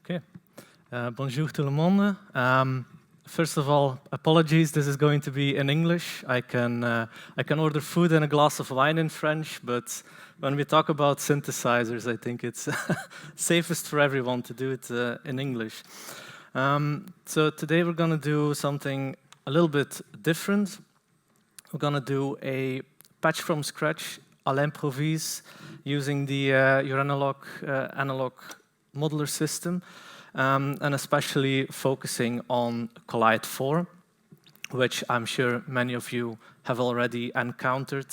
Okay. Bonjour tout le monde. First of all, apologies, this is going to be in English. I can order food and a glass of wine in French, but when we talk about synthesizers, I think it's safest for everyone to do it in English. So today we're going to do something a little bit different. We're going to do a patch from scratch à l'improvise using the Joranalogue analog modular system, and especially focusing on Collide 4, which I'm sure many of you have already encountered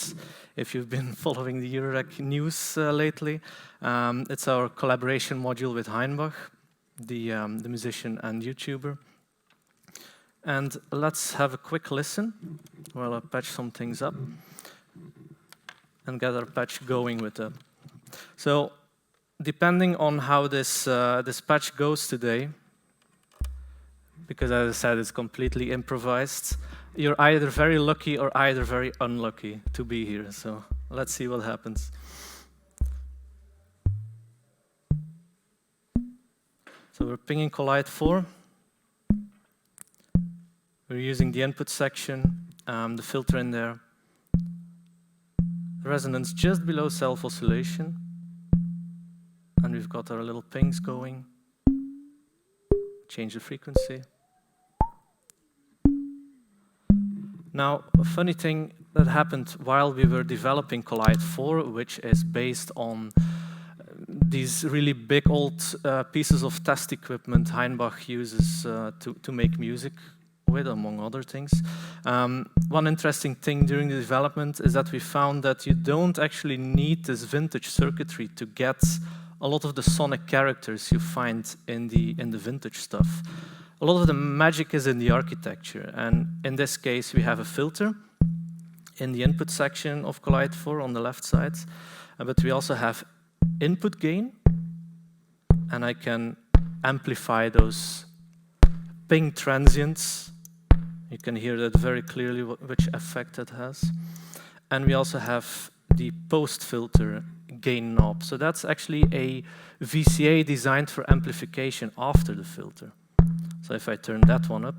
if you've been following the Eurorack news lately. It's our collaboration module with Hainbach, the musician and YouTuber. And let's have a quick listen while I patch some things up and get our patch going with it. So, depending on how this patch goes today, because as I said, it's completely improvised, you're either very lucky or either very unlucky to be here. So let's see what happens. So we're pinging Collide 4. We're using the input section, the filter in there, resonance just below self-oscillation. And we've got our little pings going. Change the frequency. Now, a funny thing that happened while we were developing Collide 4, which is based on these really big old pieces of test equipment Hainbach uses to make music with, among other things. One interesting thing during the development is that we found that you don't actually need this vintage circuitry to get a lot of the sonic characters you find in the vintage stuff. A lot of the magic is in the architecture, and in this case we have a filter in the input section of Collide 4 on the left side, but we also have input gain, and I can amplify those ping transients. You can hear that very clearly which effect it has. And we also have the post filter gain knob. So that's actually a VCA designed for amplification after the filter. So if I turn that one up,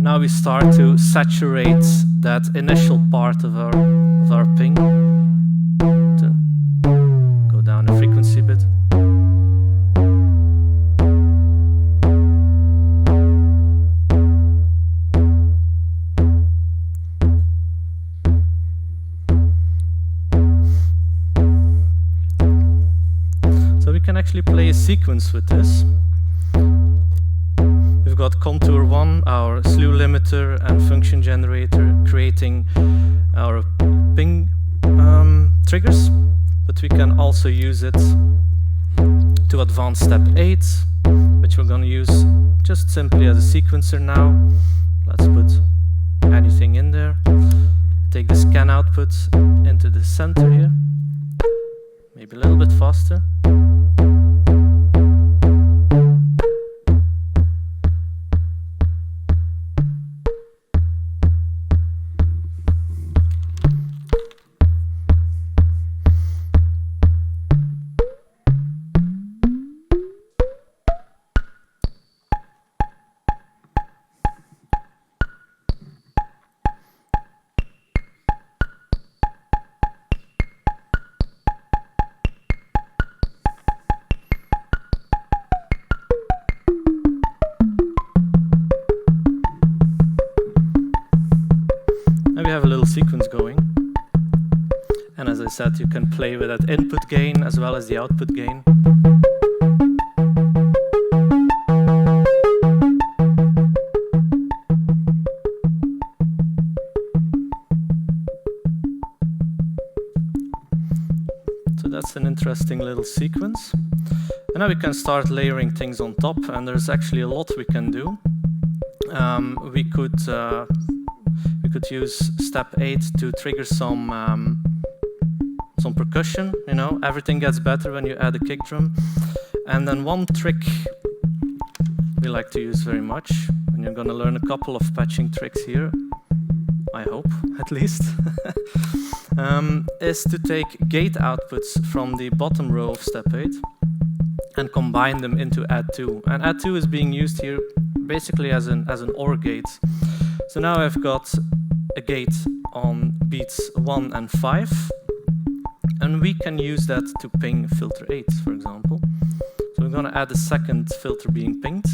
now we start to saturate that initial part of our ping. To go down the frequency a bit. Actually play a sequence with this. We've got contour 1, our slew limiter and function generator, creating our ping triggers, but we can also use it to advance step 8, which we're going to use just simply as a sequencer now. Let's put anything in there. Take the scan output into the center here, maybe a little bit faster. We have a little sequence going, and as I said, you can play with that input gain as well as the output gain. So that's an interesting little sequence, and now we can start layering things on top, and there's actually a lot we can do. We could use step 8 to trigger some percussion. You know, everything gets better when you add a kick drum. And then one trick we like to use very much, and you're going to learn a couple of patching tricks here, I hope, at least. is to take gate outputs from the bottom row of step 8 and combine them into add2. And add2 is being used here basically as an OR gate. So now I've got a gate on beats 1 and 5, and we can use that to ping filter 8, for example. So we're going to add a second filter being pinged.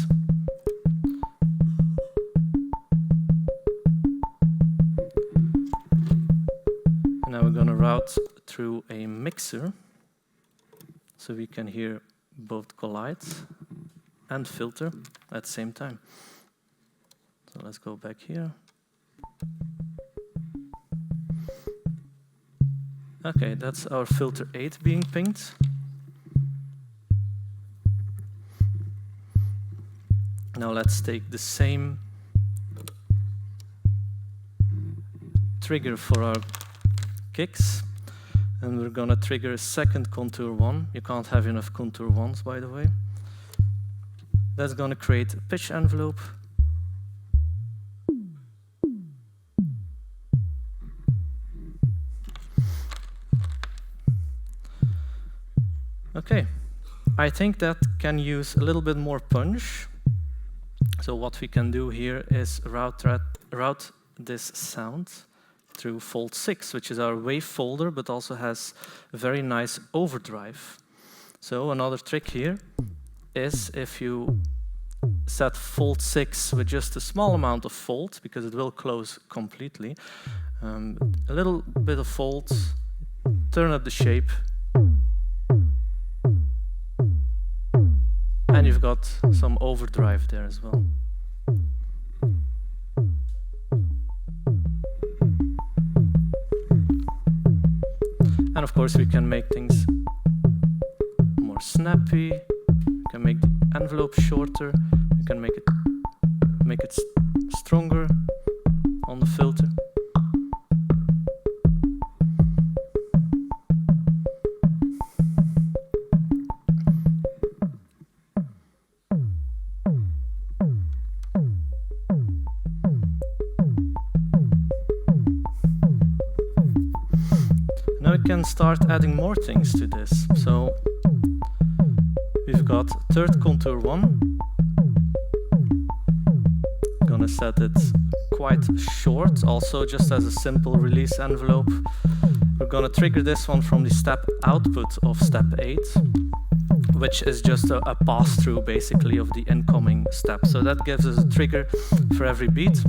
And now we're going to route through a mixer so we can hear both collide and filter at the same time. So let's go back here. Okay, that's our filter 8 being pinged. Now let's take the same trigger for our kicks, and we're gonna trigger a second contour 1. You can't have enough contour 1s, by the way. That's gonna create a pitch envelope. Okay, I think that can use a little bit more punch. So what we can do here is route this sound through fold 6, which is our wave folder, but also has a very nice overdrive. So another trick here is if you set fold 6 with just a small amount of fold, because it will close completely, a little bit of fold, turn up the shape, and you've got some overdrive there as well. And of course we can make things more snappy, we can make the envelope shorter, we can make it stronger on the filter. Now we can start adding more things to this. So we've got third contour 1. Gonna set it quite short, also just as a simple release envelope. We're gonna trigger this one from the step output of step 8, which is just a pass-through basically of the incoming step. So that gives us a trigger for every beat.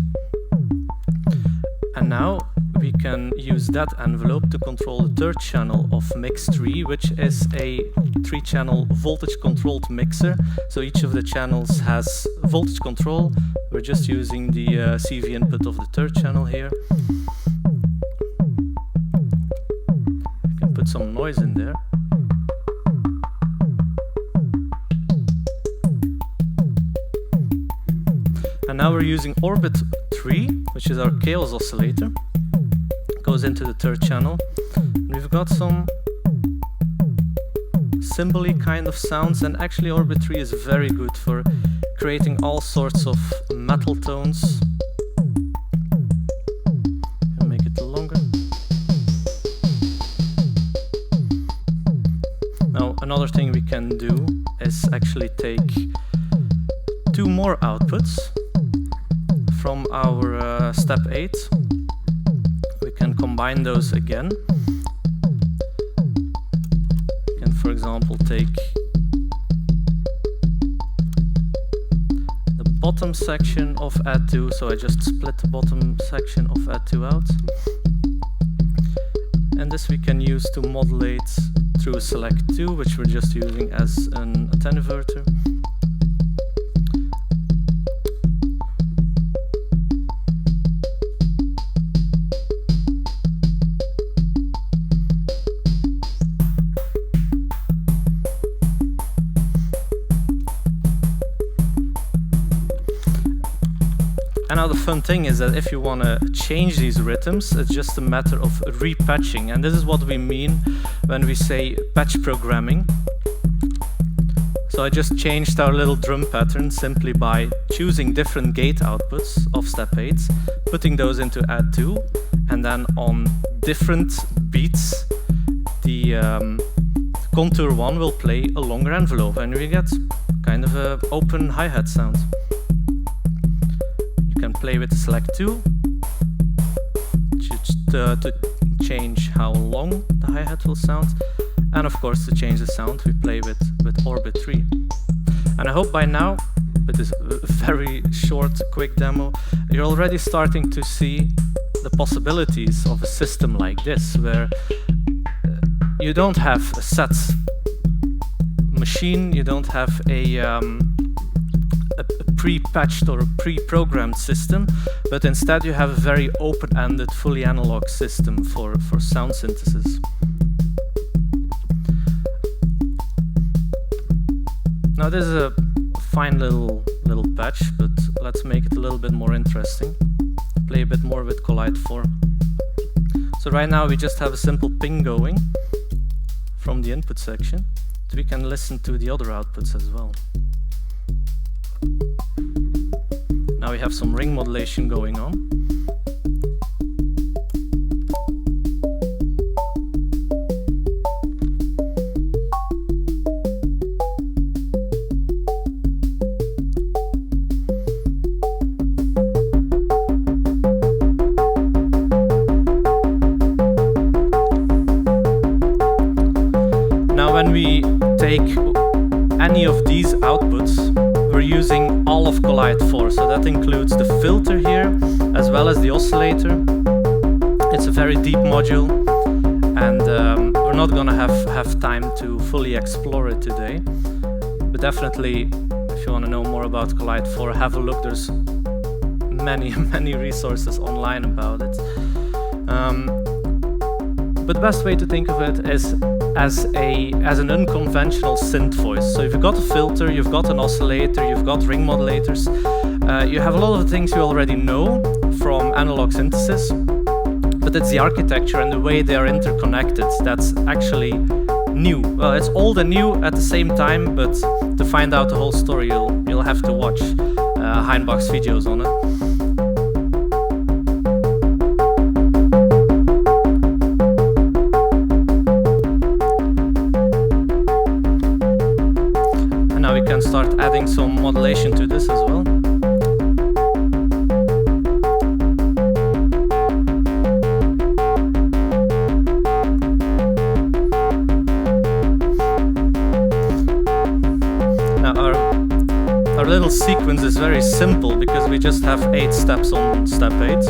And now we can use that envelope to control the third channel of mix 3, which is a 3-channel voltage-controlled mixer. So each of the channels has voltage control. We're just using the CV input of the third channel here. We can put some noise in there. And now we're using orbit 3, which is our chaos oscillator. Goes into the third channel. We've got some cymbal-y kind of sounds, and actually orbit 3 is very good for creating all sorts of metal tones. And make it longer. Now another thing we can do is actually take 2 more outputs from our step 8. Can combine those again. You can, for example, take the bottom section of add2, so I just split the bottom section of add2 out. And this we can use to modulate through select 2, which we're just using as an attenuator. And now the fun thing is that if you want to change these rhythms, it's just a matter of repatching. And this is what we mean when we say patch programming. So I just changed our little drum pattern simply by choosing different gate outputs of step 8, putting those into add2, and then on different beats, the contour 1 will play a longer envelope, and we get kind of an open hi-hat sound. You can play with select 2 to change how long the hi-hat will sound, and of course to change the sound we play with orbit 3. And I hope by now, with this very short, quick demo, you're already starting to see the possibilities of a system like this, where you don't have a set machine, you don't have a pre-patched or a pre-programmed system, but instead you have a very open-ended, fully analog system for sound synthesis. Now this is a fine little patch, but let's make it a little bit more interesting. Play a bit more with Collide 4. So right now we just have a simple ping going from the input section. We can listen to the other outputs as well. Now we have some ring modulation going on. When we take any of these outputs, we're using all of Collide 4, so that includes the filter here, as well as the oscillator. It's a very deep module, and we're not gonna have time to fully explore it today. But definitely, if you wanna know more about Collide 4, have a look. There's many resources online about it. But the best way to think of it is as an unconventional synth voice. So if you've got a filter, you've got an oscillator, you've got ring modulators, you have a lot of the things you already know from analog synthesis, but it's the architecture and the way they are interconnected that's actually new. Well, it's old and new at the same time, but to find out the whole story, you'll have to watch Hainbach's videos on it. Start adding some modulation to this as well. Now our little sequence is very simple because we just have 8 steps on step 8.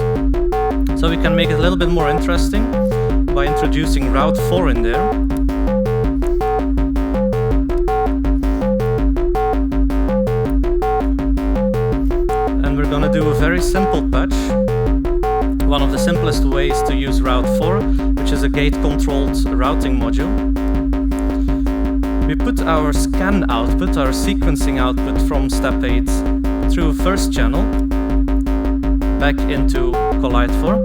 So we can make it a little bit more interesting by introducing route 4 in there. Do a very simple patch. One of the simplest ways to use route 4, which is a gate-controlled routing module. We put our scan output, our sequencing output from step 8 through first channel back into Collide 4.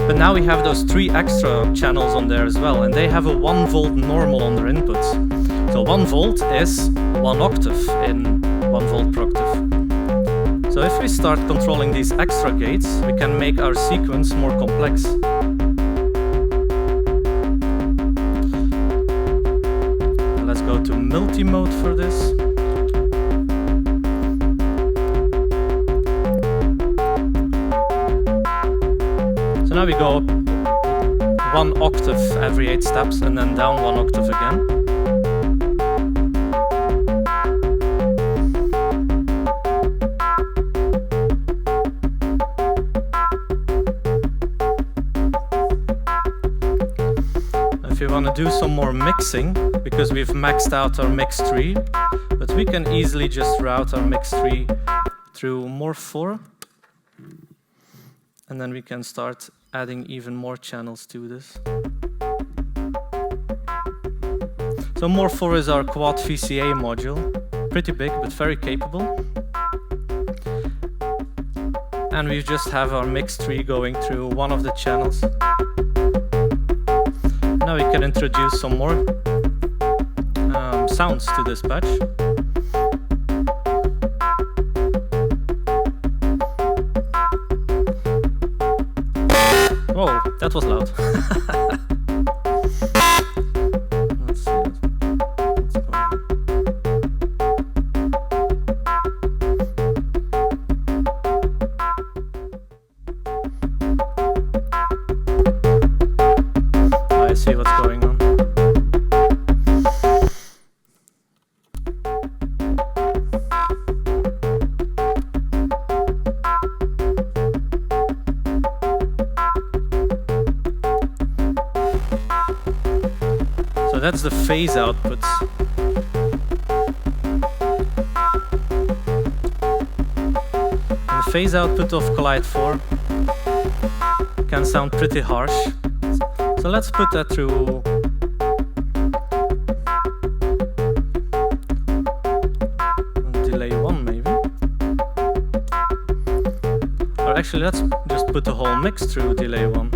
But now we have those 3 extra channels on there as well, and they have a 1 volt normal on their inputs. So 1 volt is 1 octave in 1 volt per octave. So if we start controlling these extra gates, we can make our sequence more complex. Let's go to multi-mode for this. So now we go up 1 octave every 8 steps and then down 1 octave again. We want to do some more mixing because we've maxed out our mix tree, but we can easily just route our mix tree through more 4, and then we can start adding even more channels to this. So more 4 is our quad VCA module, pretty big but very capable. And we just have our mix tree going through one of the channels. Now we can introduce some more sounds to this patch. Whoa, that was loud. Let's see what's going on. I see what's going on. So that's the phase outputs. And the phase output of Collide 4 can sound pretty harsh. So let's put that through delay 1 maybe. Or actually let's just put the whole mix through delay 1.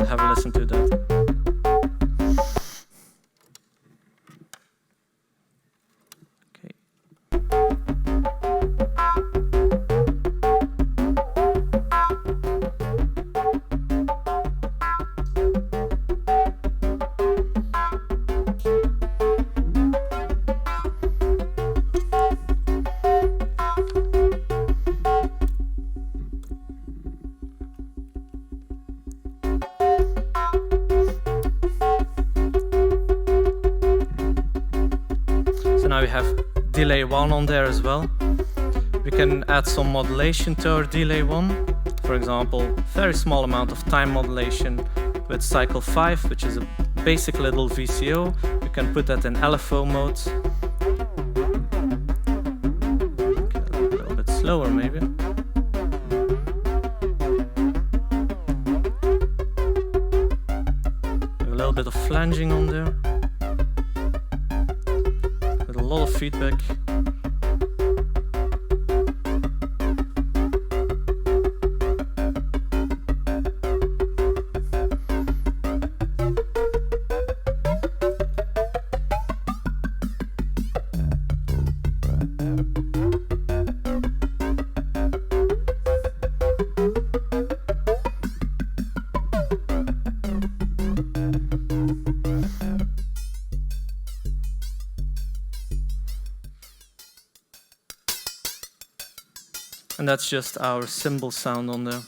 Have a listen to that. Now we have delay 1 on there as well. We can add some modulation to our delay 1. For example, very small amount of time modulation with cycle 5, which is a basic little VCO. We can put that in LFO mode. Okay, a little bit slower maybe. A little bit of flanging on there. A lot of feedback. And that's just our cymbal sound on there.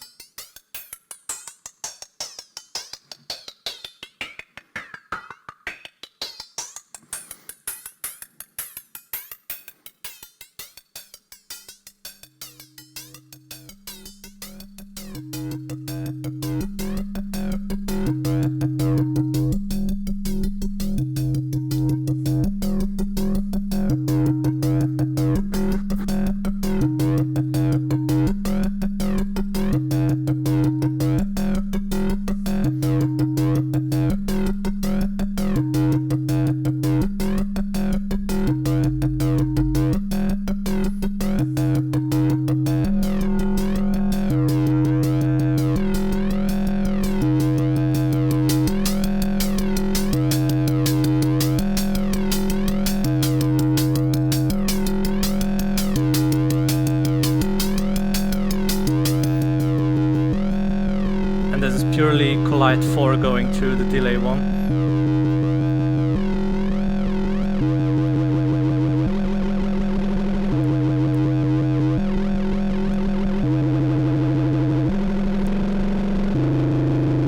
And this is purely Collide 4 going through the delay 1.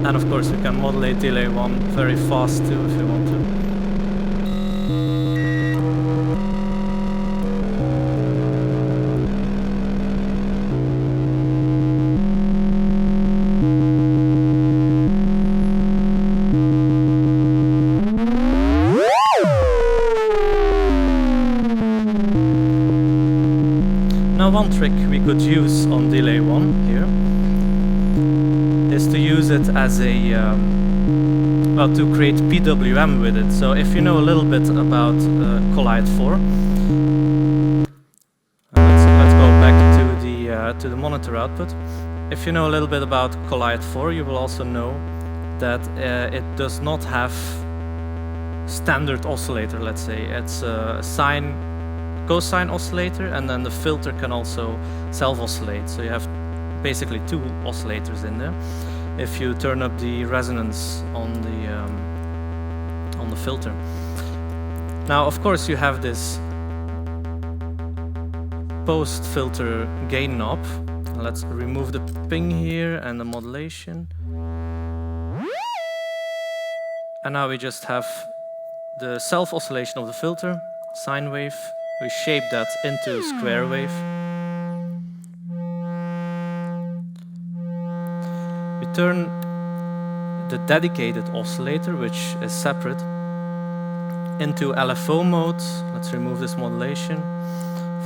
And of course we can modulate delay 1 very fast too if you want to. Now one trick we could use on delay 1 here is to use it as a, well, to create PWM with it. So if you know a little bit about Collide 4, let's go back to the monitor output. If you know a little bit about Collide 4, you will also know that it does not have standard oscillator, let's say. It's a sine, cosine oscillator, and then the filter can also self-oscillate. So you have basically two oscillators in there. if you turn up the resonance on the filter. Now, of course, you have this post-filter gain knob. Let's remove the ping here and the modulation. And now we just have the self-oscillation of the filter, sine wave. We shape that into square wave. We turn the dedicated oscillator, which is separate, into LFO mode. Let's remove this modulation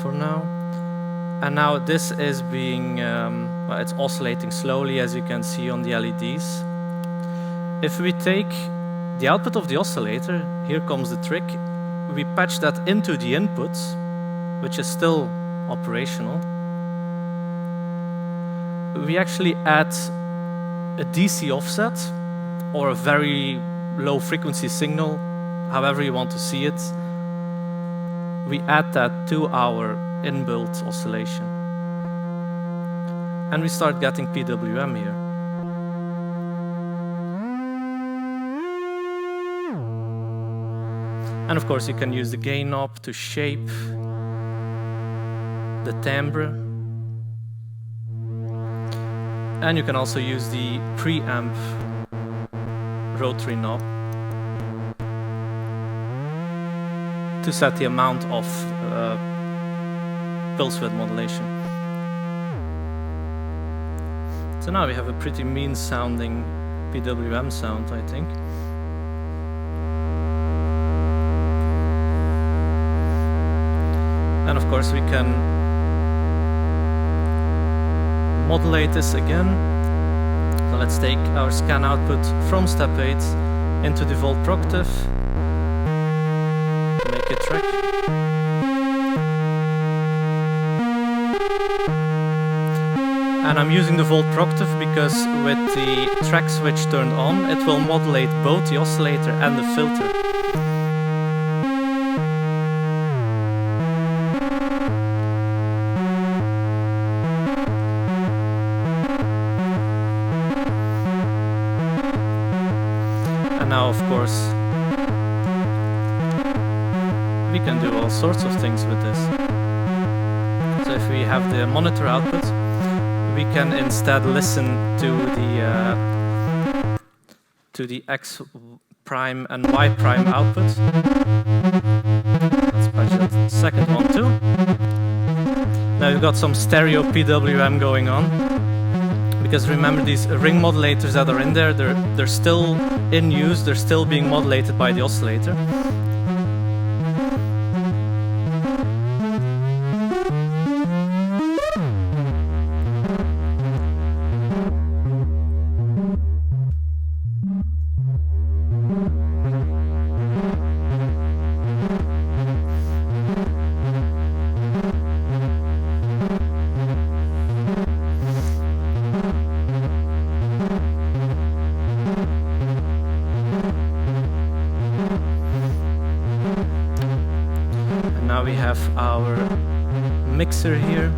for now. And now this is being, well, it's oscillating slowly, as you can see on the LEDs. If we take the output of the oscillator, here comes the trick, we patch that into the input, which is still operational. We actually add a DC offset or a very low frequency signal, however you want to see it. We add that to our inbuilt oscillation. And we start getting PWM here. And of course you can use the gain knob to shape the timbre. And you can also use the preamp rotary knob to set the amount of pulse width modulation. So now we have a pretty mean sounding PWM sound, I think. And of course we can modulate this again. So let's take our scan output from step 8 into the volt proctive. Make a track. And I'm using the volt proctive because with the track switch turned on, it will modulate both the oscillator and the filter. And now, of course, we can do all sorts of things with this. So if we have the monitor output, we can instead listen to the X prime and Y prime output. Let's patch that second one too. Now we've got some stereo PWM going on. Because remember, these ring modulators that are in there, they're still in use, they're still being modulated by the oscillator. Now we have our mixer here.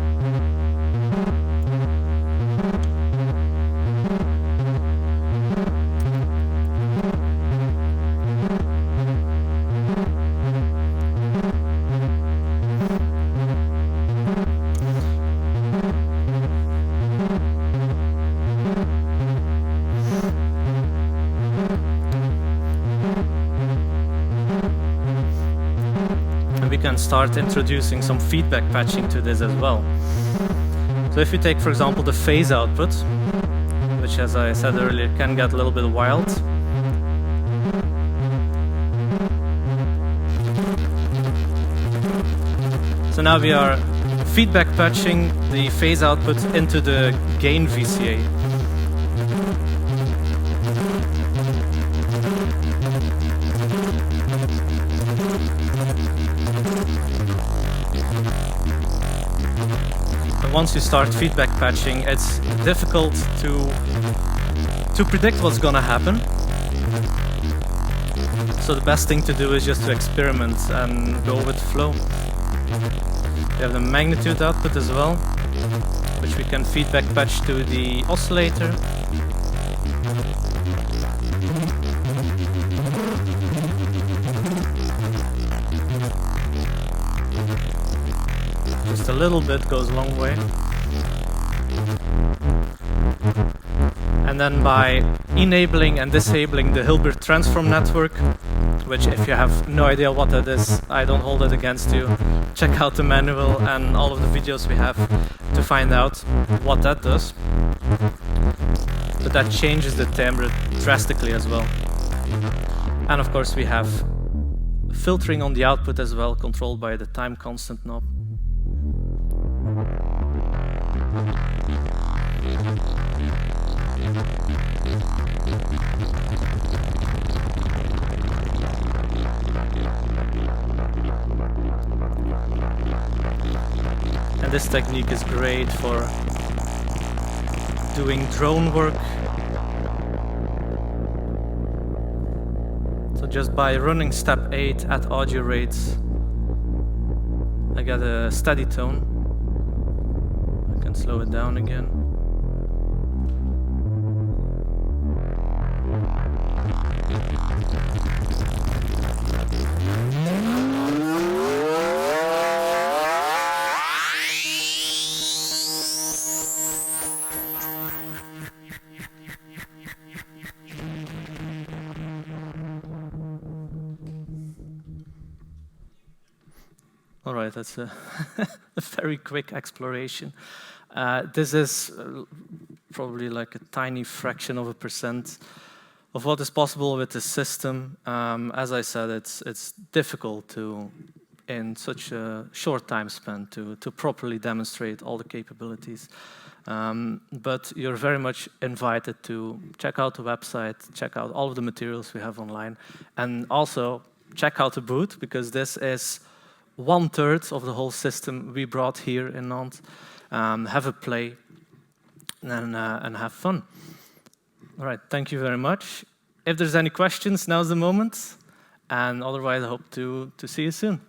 We can start introducing some feedback patching to this as well. So if you take, for example, the phase output, which, as I said earlier, can get a little bit wild. So now we are feedback patching the phase output into the gain VCA. Once you start feedback patching, it's difficult to predict what's gonna happen. So the best thing to do is just to experiment and go with the flow. We have the magnitude output as well, which we can feedback patch to the oscillator. just a little bit goes a long way. And then by enabling and disabling the Hilbert transform network, which if you have no idea what that is, I don't hold it against you. Check out the manual and all of the videos we have to find out what that does. But that changes the timbre drastically as well. And of course we have filtering on the output as well, controlled by the time constant knob. And this technique is great for doing drone work. So just by running step 8 at audio rates, I get a steady tone. I can slow it down again. All right, that's a, a very quick exploration. This is probably like a tiny fraction of a percent of what is possible with the system. As I said, it's difficult to, in such a short time span, to properly demonstrate all the capabilities. But you're very much invited to check out the website, check out all of the materials we have online, and also check out the booth, because this is 1/3 of the whole system we brought here in Nantes. Have a play and have fun. All right, thank you very much. If there's any questions, now's the moment. And otherwise, I hope to see you soon.